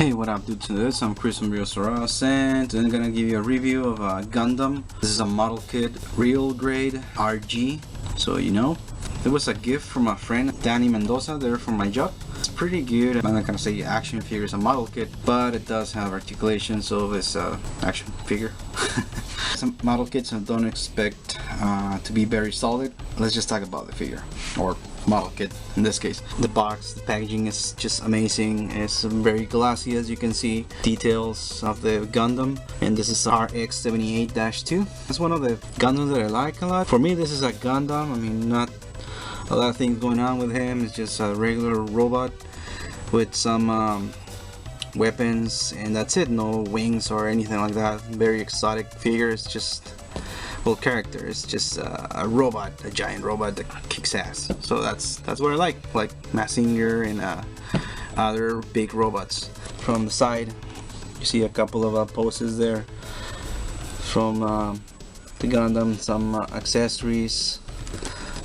Hey, what up dude, to this? I'm Chris from Real Soros, and I'm gonna give you a review of Gundam. This is a model kit, real grade RG, so you know. It was a gift from a friend, Danny Mendoza, there from my job. It's pretty good. I'm not gonna say action figure is a model kit, but it does have articulation, so it's action figure. Some model kits I don't expect to be very solid. Let's just talk about the figure, or model kit in this case. The box, the packaging is just amazing. It's very glossy, as you can see. Details of the Gundam, and this is RX78-2. It's one of the Gundams that I like a lot. For me, this is a Gundam. I mean, not a lot of things going on with him. It's just a regular robot with some weapons, and that's it. No wings or anything like that. Very exotic figure. It's just, well, character. It's just a robot, a giant robot that kicks ass. So that's what I like Massinger and other big robots. From the side, you see a couple of poses there from the Gundam. Some accessories.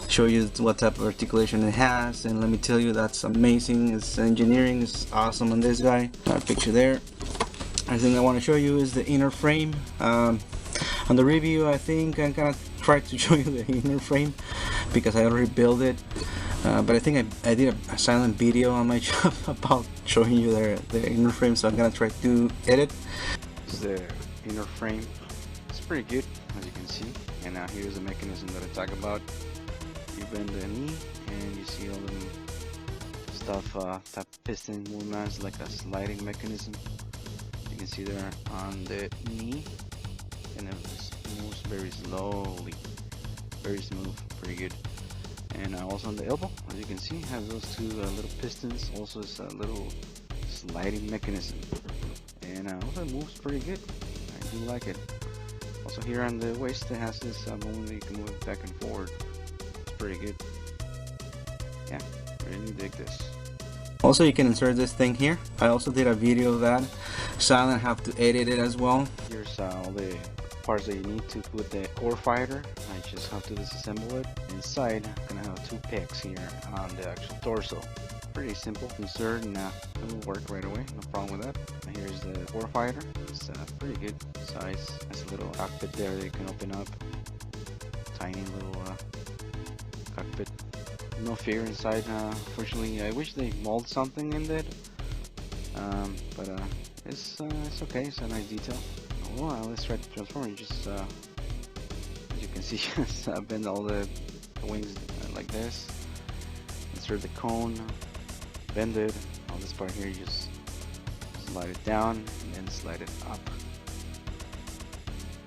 Show you what type of articulation it has, and let me tell you, that's amazing. Its engineering is awesome on this guy. Got a picture there. I think I want to show you is the inner frame. On the review, I think I'm gonna try to show you the inner frame because I already built it, but I think I did a silent video on my channel about showing you the inner frame, so I'm gonna try to edit. This is the inner frame. It's pretty good, as you can see, and now here's the mechanism that I talk about. You bend the knee and you see all the stuff, that piston movements, like a sliding mechanism. You can see there on the knee, and it moves very slowly, very smooth, pretty good. And also on the elbow, as you can see, has those two little pistons. Also it's a little sliding mechanism, and also it moves pretty good. I do like it. Also here on the waist, it has this moment that you can move back and forward. Pretty good. Yeah, really dig this. Also, you can insert this thing here. I also did a video of that, so I have to edit it as well. Here's all the parts that you need to put the core fighter. I just have to disassemble it. Inside, I'm gonna have two pegs here on the actual torso. Pretty simple. Insert and it will work right away. No problem with that. And here's the core fighter. It's pretty good size. Has a little cockpit there that you can open up. Tiny little cockpit. No figure inside. Fortunately, I wish they mold something in it, but it's okay. It's a nice detail. Well, let's try to transform it. Just as you can see, just bend all the wings like this. Insert the cone, bend it. On this part here, you just slide it down and then slide it up.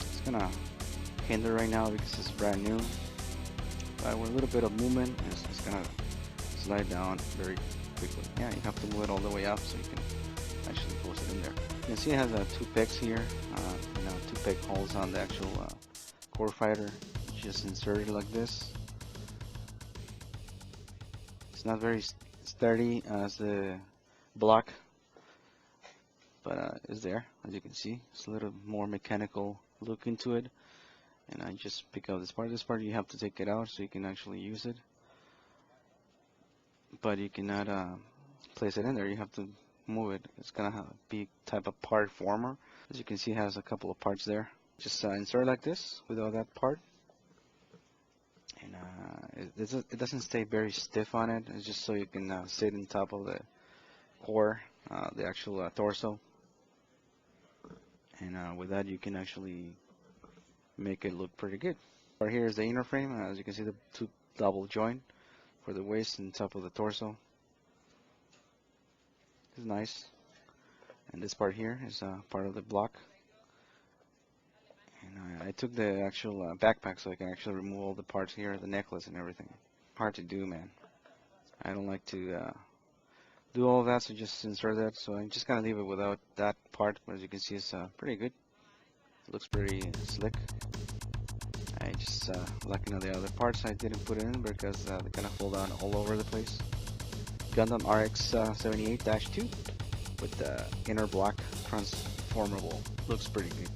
It's gonna hinder right now because it's brand new. With a little bit of movement, it's gonna slide down very quickly. Yeah, you have to move it all the way up so you can actually post it in there. You can see it has two pegs here, two peg holes on the actual core fighter. You just insert it like this. It's not very sturdy as the block, but it's there, as you can see. It's a little more mechanical look into it. And I just pick up this part. This part you have to take it out so you can actually use it, but you cannot place it in there. You have to move it. It's gonna have a big type of part former. As you can see, it has a couple of parts there. Just insert like this without that part, and it doesn't stay very stiff on it. It's just so you can sit on top of the core, the actual torso, and with that you can actually make it look pretty good. Right here is the inner frame. As you can see, the two double joint for the waist and top of the torso. It's nice. And this part here is part of the block. And I took the actual backpack so I can actually remove all the parts here, the necklace and everything. Hard to do, man. I don't like to do all of that, so just insert that. So I'm just gonna leave it without that part. But as you can see, it's pretty good. It looks pretty slick. I just lacking on the other parts. I didn't put it in because they're gonna fall down all over the place. Gundam RX78-2 with the inner block transformable. Looks pretty good.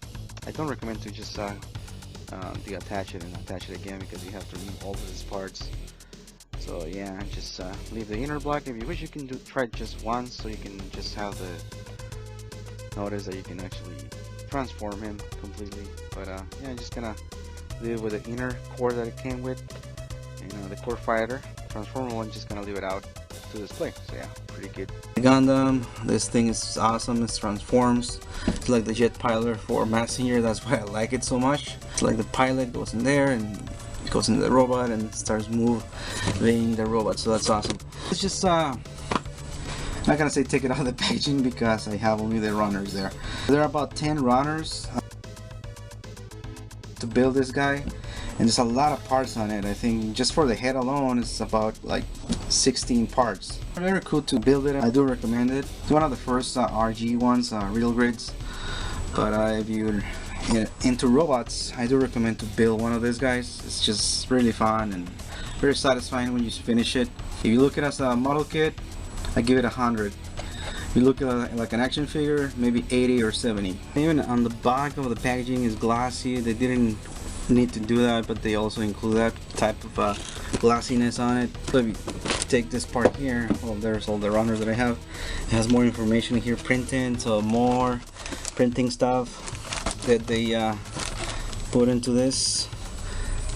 I don't recommend to just deattach it and attach it again because you have to remove all of these parts. So yeah, just leave the inner block. If you wish, you can try it just once, so you can just have the notice that you can actually transform him completely. But yeah, I'm just gonna leave it with the inner core that it came with, and the core fighter transformer one, just gonna leave it out to display. So yeah, pretty good. Gundam, this thing is awesome. It transforms. It's like the jet pilot for Messenger. That's why I like it so much. It's like the pilot goes in there and it goes into the robot and starts moving the robot. So that's awesome. It's just not gonna say take it out of the packaging because I have only the runners there. There are about 10 runners to build this guy, and there's a lot of parts on it. I think just for the head alone it's about like 16 parts. Very cool to build it. I do recommend it. It's one of the first RG ones, real grids. But if you're into robots, I do recommend to build one of these guys. It's just really fun and very satisfying when you finish it. If you look at it as a model kit, I give it 100. If you look at it like an action figure, maybe 80 or 70. Even on the back of the packaging is glossy. They didn't need to do that, but they also include that type of glassiness on it. So if you take this part here, well, there's all the runners that I have. It has more information here printing, so more printing stuff that they put into this.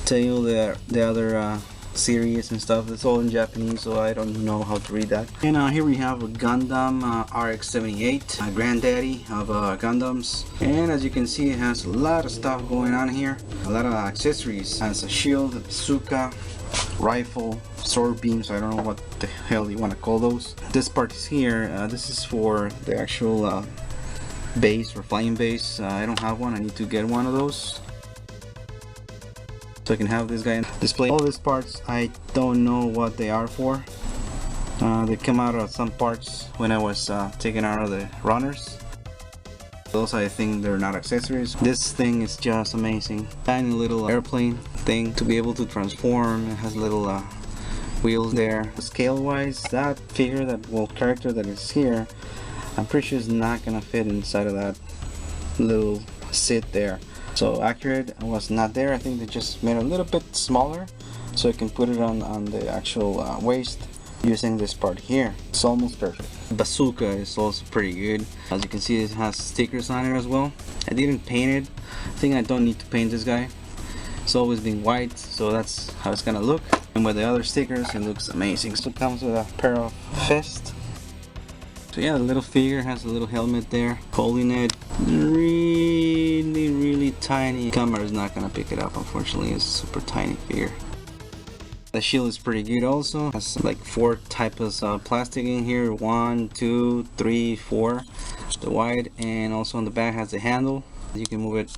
Tell you the other series and stuff. It's all in Japanese, so I don't know how to read that. And here we have a Gundam RX78, granddaddy of Gundams. And as you can see, it has a lot of stuff going on here, a lot of accessories. It has a shield, a bazooka, rifle, sword beams. I don't know what the hell you want to call those. This part is here. This is for the actual base or flying base. I don't have one. I need to get one of those so I can have this guy display. All these parts, I don't know what they are for. They come out of some parts when I was taking out of the runners. Those, I think they're not accessories. This thing is just amazing. Tiny little airplane thing to be able to transform. It has little wheels there. Scale wise, that figure, that character that is here, I'm pretty sure it's not gonna fit inside of that little sit there. So accurate was not there. I think they just made it a little bit smaller so I can put it on the actual waist using this part here. It's almost perfect. Bazooka is also pretty good. As you can see, it has stickers on it as well. I didn't paint it. I think I don't need to paint this guy. It's always been white, so that's how it's gonna look. And with the other stickers, it looks amazing. So it comes with a pair of fists. So yeah, the little figure has a little helmet there holding it. Really tiny. Camera is not gonna pick it up, unfortunately. It's a super tiny figure. The shield is pretty good also. It has like 4 types of plastic in here. 1, 2, 3, 4. The wide, and also on the back has the handle. You can move it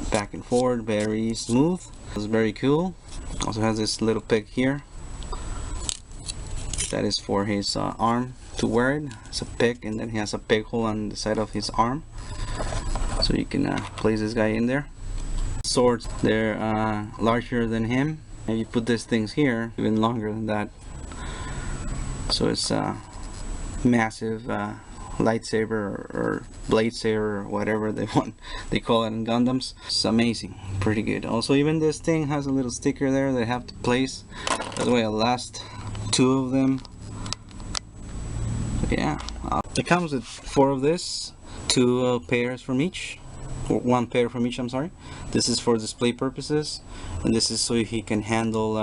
back and forward very smooth. It's very cool. Also has this little peg here. That is for his arm to wear it. It's a peg, and then he has a peg hole on the side of his arm, so you can place this guy in there. Swords, they're larger than him, and you put these things here even longer than that, so it's a massive lightsaber or blade saber or whatever they call it in Gundams. It's amazing, pretty good. Also, even this thing has a little sticker there that I have to place. That's why I lost 2 of them. Yeah, it comes with 4 of this, 2 pairs from each, or 1 pair from each, I'm sorry. This is for display purposes, and this is so he can handle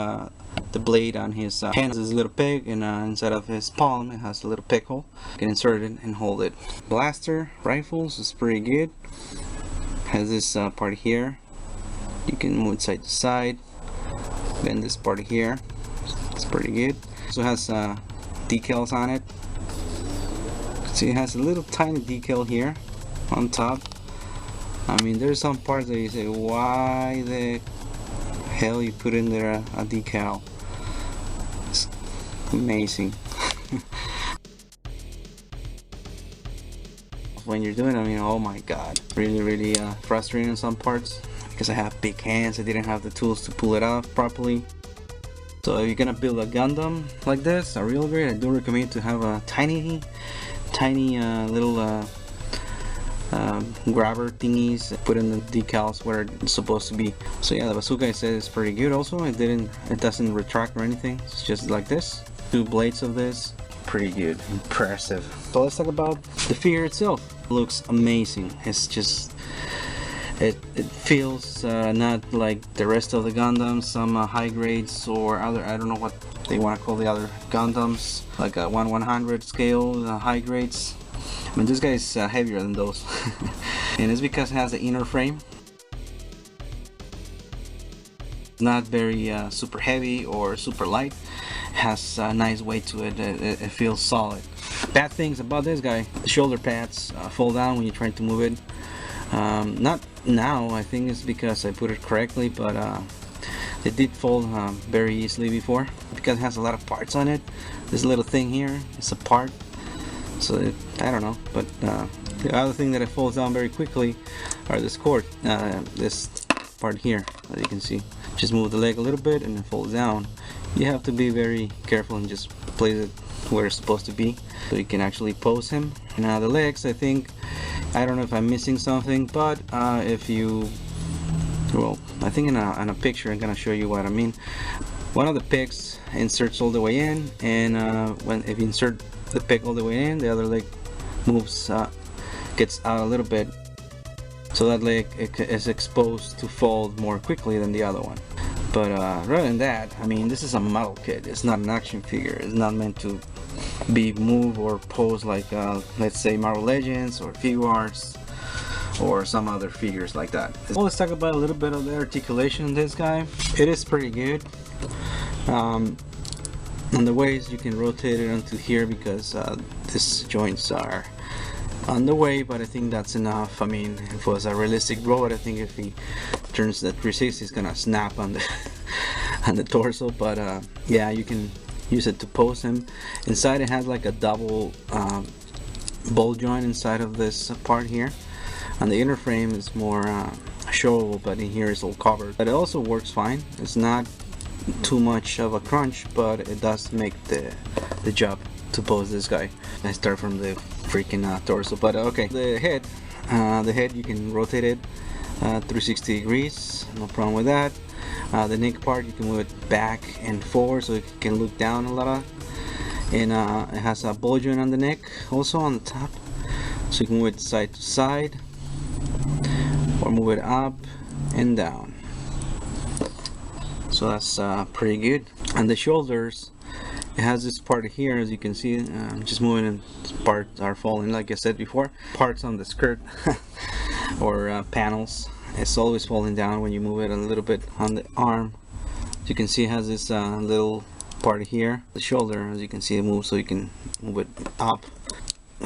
the blade on his hand. This is a little peg, and inside of his palm it has a little peg hole. You can insert it and hold it. Blaster rifles is pretty good. Has this part here. You can move it side to side. Then this part here, it's pretty good. Also has decals on it. See, it has a little tiny decal here on top. I mean, there's some parts that you say, why the hell you put in there a decal? It's amazing. When you're doing it, I mean, oh my god, really frustrating in some parts because I have big hands. I didn't have the tools to pull it off properly. So if you're gonna build a Gundam like this, a real grade, I do recommend to have a tiny little grabber thingies, put in the decals where it's supposed to be. So yeah, the bazooka, I said, is pretty good also. It doesn't retract or anything. It's just like this. 2 blades of this. pretty good, impressive. So let's talk about the figure itself. It looks amazing. It's just it feels not like the rest of the Gundams, some high grades or other, I don't know what they want to call the other Gundams, like a 1/100 scale high grades. I mean, this guy is heavier than those. And it's because it has the inner frame. Not very super heavy or super light. It has a nice weight to it. It feels solid. Bad things about this guy: the shoulder pads fall down when you're trying to move it. Not now, I think it's because I put it correctly, but they did fall very easily before, because it has a lot of parts on it. This little thing here is a part, so I don't know, but the other thing that it falls down very quickly are this cord, this part here that you can see. Just move the leg a little bit and it falls down. You have to be very careful and just place it where it's supposed to be so you can actually pose him. Now the legs, I think, I don't know if I'm missing something, but if you, well, I think in a picture I'm gonna show you what I mean. One of the pegs inserts all the way in, and if you insert the peg all the way in, the other leg moves, gets out a little bit, so that leg is exposed to fold more quickly than the other one. But rather than that, I mean, this is a model kit. It's not an action figure. It's not meant to be moved or posed like let's say Marvel Legends or Figure Arts or some other figures like that. Well, let's talk about a little bit of the articulation in this guy. It is pretty good. On the waist, you can rotate it onto here because these joints are on the way, but I think that's enough. I mean, if it was a realistic robot, I think if he turns the 360, it's gonna snap on the on the torso. But yeah, you can use it to pose him. Inside, it has like a double ball joint inside of this part here. And the inner frame is more showable, but in here it's all covered. But it also works fine. It's not too much of a crunch, but it does make the job to pose this guy. I start from the freaking torso, but okay. The head you can rotate it 360 degrees, no problem with that. The neck part, you can move it back and forward so it can look down a lot, and it has a ball joint on the neck, also on the top, so you can move it side to side or move it up and down. So that's pretty good. And the shoulders, it has this part here, as you can see, just moving, and parts are falling, like I said before. Parts on the skirt or panels, it's always falling down when you move it a little bit. On the arm, as you can see, it has this little part here. The shoulder, as you can see, it moves, so you can move it up,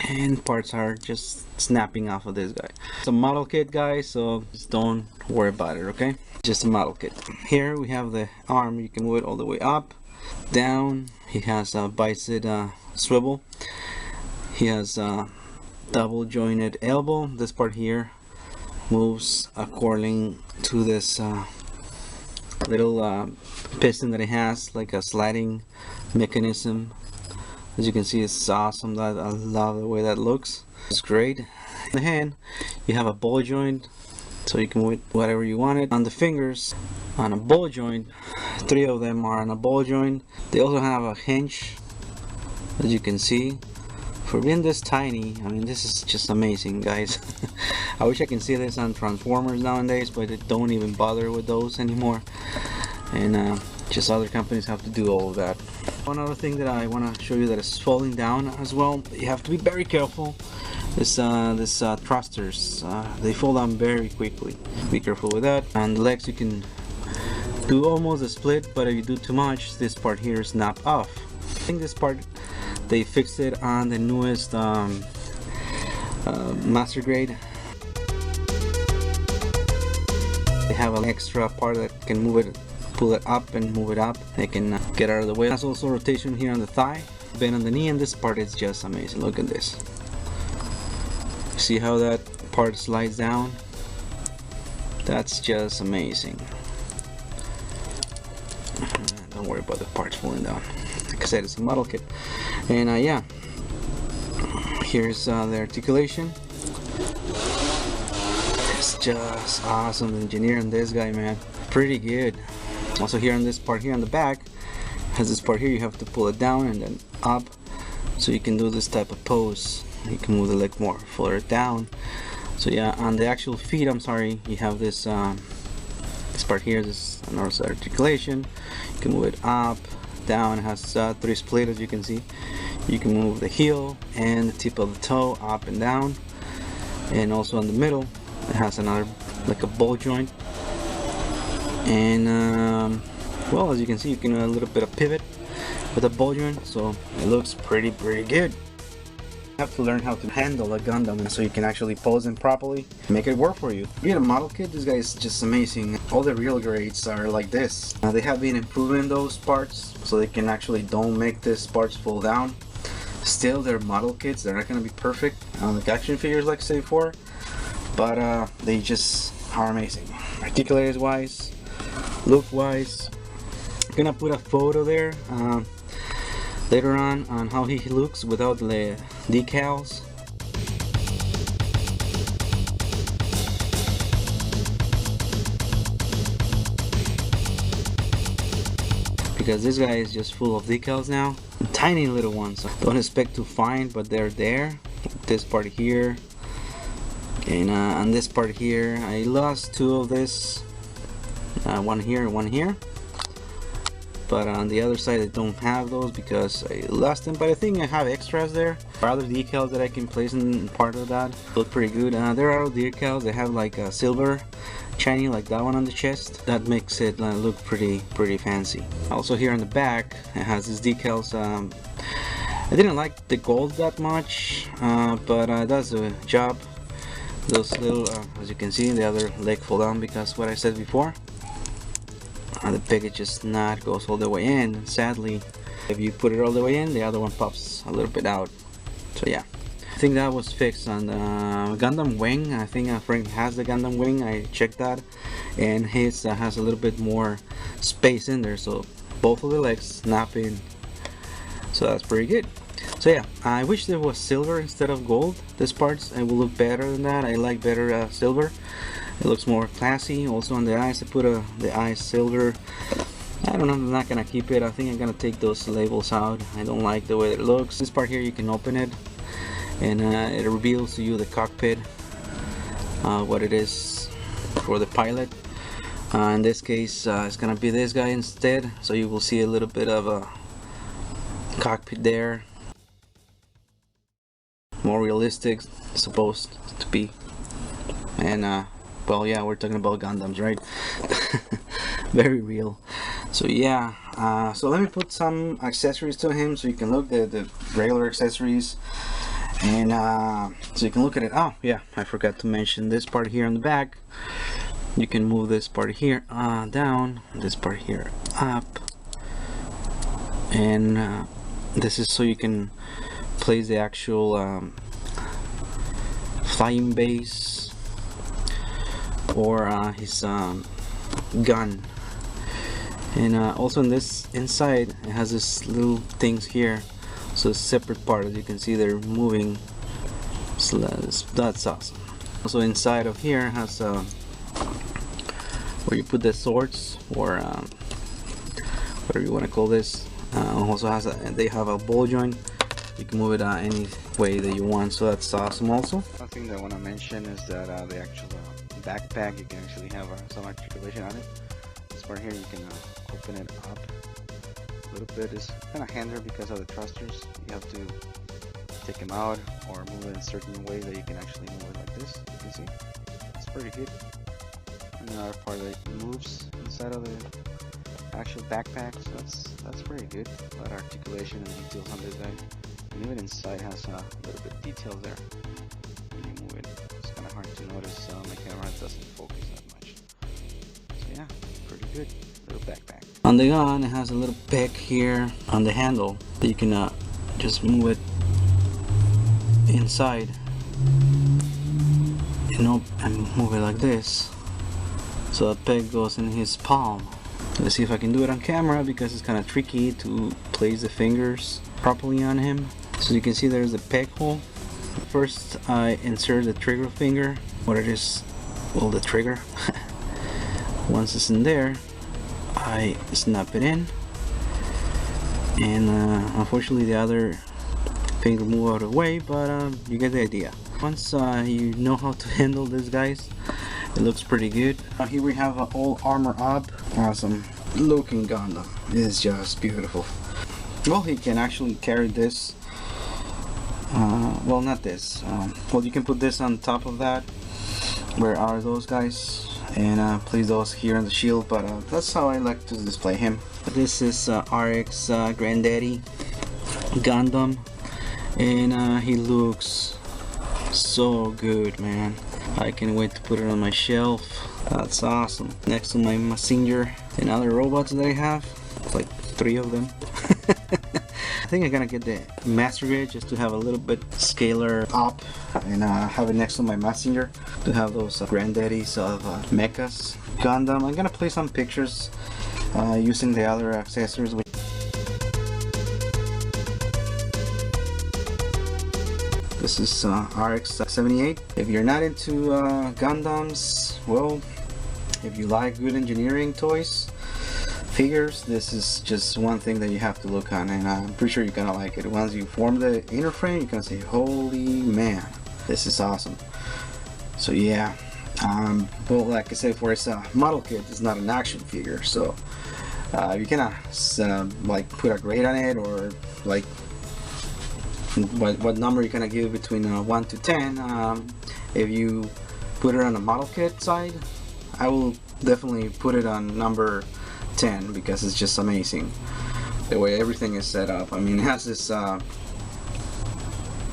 and parts are just snapping off of this guy. It's a model kit, guys, so just don't worry about it, okay? Just a model kit. Here we have the arm. You can move it all the way up, down. He has a bicep swivel. He has a double jointed elbow. This part here moves according to this little piston that it has, like a sliding mechanism. As you can see, it's awesome. I love the way that looks. It's great. In the hand, you have a ball joint, so you can move it whatever you want it. On the fingers, on a ball joint, 3 of them are on a ball joint. They also have a hinge, as you can see. For being this tiny, I mean, this is just amazing, guys. I wish I can see this on Transformers nowadays, but they don't even bother with those anymore, and just other companies have to do all of that. One other thing that I want to show you that is falling down as well, you have to be very careful. This thrusters, they fall down very quickly. Be careful with that. On the legs, you can do almost a split, but if you do too much, this part here snap off. I think this part, they fixed it on the newest master grade. They have an extra part that can move it, pull it up and move it up. They can get out of the way. There's also rotation here on the thigh, bend on the knee, and this part is just amazing. Look at this. See how that part slides down? That's just amazing. Don't worry about the parts falling down. Like I said, it's a model kit. And yeah, here's the articulation. It's just awesome. Engineering this guy, man, pretty good. Also here on this part here on the back, has this part here, you have to pull it down and then up so you can do this type of pose. You can move the leg more further down. So yeah, on the actual feet, I'm sorry, you have this this part here, this north side articulation. You can move it up, down. It has 3 split, as you can see. You can move the heel and the tip of the toe up and down, and also in the middle it has another, like a ball joint. And well, as you can see, you can do a little bit of pivot with a ball joint, so it looks pretty good. You have to learn how to handle a Gundam, and so you can actually pose them properly, make it work for you. If you get a model kit, this guy is just amazing. All the real grades are like this. They have been improving those parts so they can actually don't make these parts fall down. Still, they're model kits. They're not going to be perfect like action figures, like I said before, but they just are amazing. Articulators wise, look wise. I'm gonna put a photo there later on how he looks without the decals. Because this guy is just full of decals now, tiny little ones. Don't expect to find, but they're there. This part here, and on this part here, I lost 2 of this. One here and one here. But on the other side I don't have those because I lost them, but I think I have extras there. There are other decals that I can place in part of that. Look pretty good. There are other decals that have like a silver shiny, like that one on the chest. That makes it look pretty fancy. Also here on the back it has these decals. I didn't like the gold that much, but it does a job. Those little, as you can see, the other leg fall down because what I said before. The peg just not goes all the way in. Sadly, if you put it all the way in, the other one pops a little bit out. So yeah, I think that was fixed on the Gundam wing. I think Frank has the Gundam wing. I checked that, and his has a little bit more space in there, so both of the legs snap in. So that's pretty good. So yeah, I wish there was silver instead of gold. This parts it will look better than that. I like better silver. It looks more classy. Also on the eyes, I put the eyes silver. I don't know, I'm not gonna keep it. I think I'm gonna take those labels out. I don't like the way it looks. This part here, you can open it, and it reveals to you the cockpit, what it is for the pilot. In this case, it's gonna be this guy instead, so you will see a little bit of a cockpit there. More realistic, supposed to be. And well, yeah, we're talking about Gundams, right? Very real. So yeah, so let me put some accessories to him so you can look at the regular accessories, and so you can look at it. Oh yeah, I forgot to mention this part here on the back. You can move this part here down, this part here up, and this is so you can place the actual flying base or his gun. And also in this inside it has this little things here, so a separate part. As you can see, they're moving, so that's awesome. Also inside of here has where you put the swords, or whatever you want to call this. Also has they have a ball joint. You can move it any way that you want, so that's awesome. Also, one thing that I want to mention is that the actual backpack, you can actually have some articulation on it. This part here, you can open it up a little bit. It's kind of handy because of the thrusters. You have to take them out or move it in a certain way that you can actually move it like this. You can see it's pretty good. And another part that moves inside of the actual backpack, so that's pretty good. A lot of articulation and details on this guy. And even inside has a little bit of details there. When you move it, it's kind of hard to notice. My camera doesn't focus that much. So yeah, pretty good. Little backpack. On the gun, it has a little peg here on the handle that you can just move it inside, and move it like this. So the peg goes in his palm. Let's see if I can do it on camera because it's kind of tricky to place the fingers properly on him. So you can see there's the peg hole. First I insert the trigger finger, what it is, well, the trigger. Once it's in there, I snap it in, and unfortunately the other finger move out of the way, but you get the idea. Once you know how to handle these guys, it looks pretty good. Here we have an all armor up. Awesome looking Gundam. It's just beautiful. Well, he can actually carry this. Well, not this. Well, you can put this on top of that. Where are those guys? And place those here on the shield, but that's how I like to display him. This is RX Granddaddy Gundam, and he looks so good, man. I can't wait to put it on my shelf. That's awesome. Next to my messenger and other robots that I have, like 3 of them. I think I'm gonna get the master grade just to have a little bit scalar up, and have it next to my messenger to have those granddaddies of mechas. Gundam. I'm gonna play some pictures using the other accessories. This is RX78. If you're not into Gundams, well, if you like good engineering toys, figures, this is just one thing that you have to look on, and I'm pretty sure you're gonna like it. Once you form the inner frame, you're gonna say, holy man, this is awesome. So yeah, well, like I said, for it's a model kit, it's not an action figure, so you cannot like put a grade on it, or like what number you're gonna give between 1 to 10. If you put it on a model kit side, I will definitely put it on number 10, because it's just amazing the way everything is set up. I mean, it has this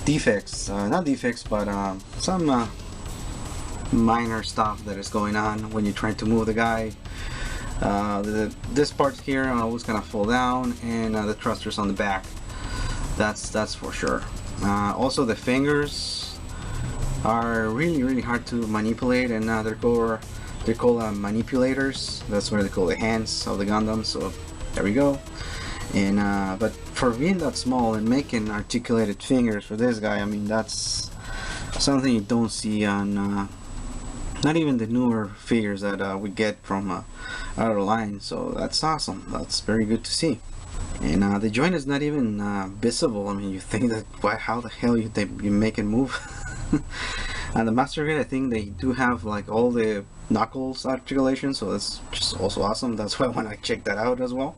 defects, not defects, but some minor stuff that is going on when you're trying to move the guy. This part here always gonna fall down, and the thrusters on the back. That's for sure. Also, the fingers are really hard to manipulate, and they're called manipulators. That's what they call the hands of the Gundam. So there we go. And but for being that small and making articulated fingers for this guy, I mean, that's something you don't see on not even the newer figures that we get from out of the line. So that's awesome. That's very good to see. And the joint is not even visible. I mean, you think that, how the hell you make it move? And the master grade, I think they do have like all the knuckles articulation, so that's just also awesome. That's why I want to check that out as well.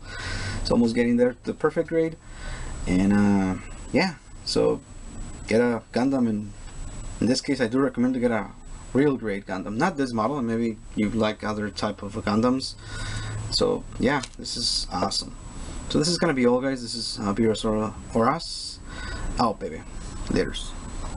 It's almost getting there, the perfect grade. And yeah, so get a Gundam, and in this case I do recommend to get a real grade Gundam, not this model, and maybe you like other type of Gundams. So yeah, this is awesome. So this is gonna be all, guys. This is Beerus or Us. Oh baby, laters.